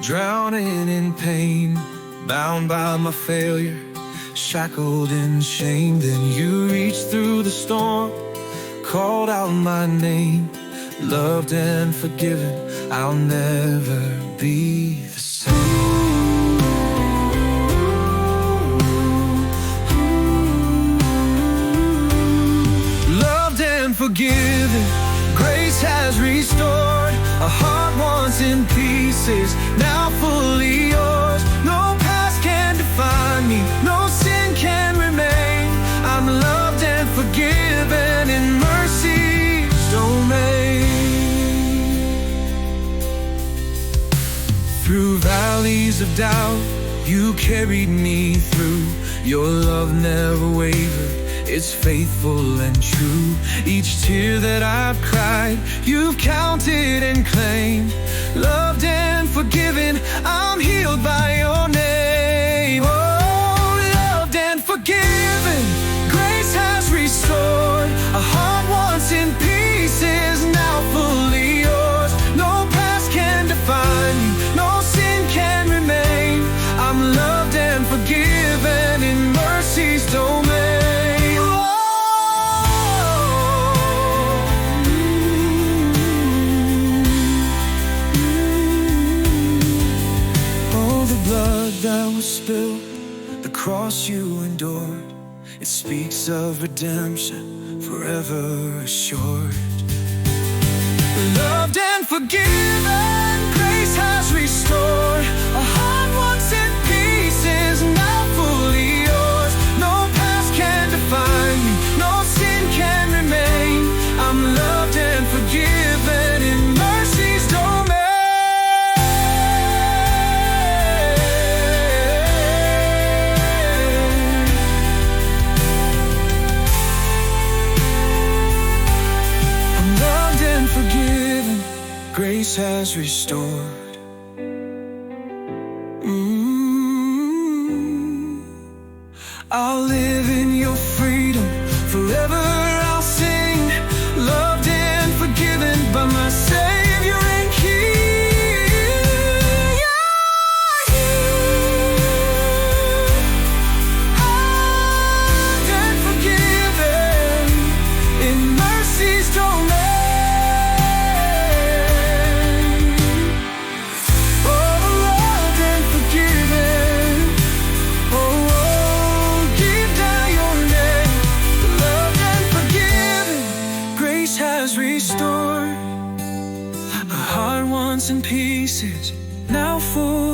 drowning in pain, bound by my failure, shackled in shame. Then you reached through the storm, called out my name, loved and forgiven. I'll never be the same. Loved and forgiven, grace has restored a heart once in pieces, now fully yours. No past can define me, no sin can remain. I'm loved and forgiven in mercy's domain. Through valleys of doubt, you carried me through. Your love never wavered, it's faithful and true. Each tear that I've cried, you've counted and claimed. Loved and forgiven, I'm healed by your name. Oh, loved and forgiven, grace has restored a heart once in pieces, now fully yours. No past can define you, no sin can remain. I'm loved and forgiven in mercy's domain. That was spilled, the cross you endured, it speaks of redemption forever assured. Loved and forgiven, grace has restored a heart once in pieces, now fully yours. No past can define me, no sin can remain. I'm loved and forgiven in mercy's domain. Forgiven, grace has restored. I'll live in your freedom, forever I'll sing. Loved and forgiven by my Savior and King. Loved and forgiven in mercy's domain. Restored a heart once in pieces, now full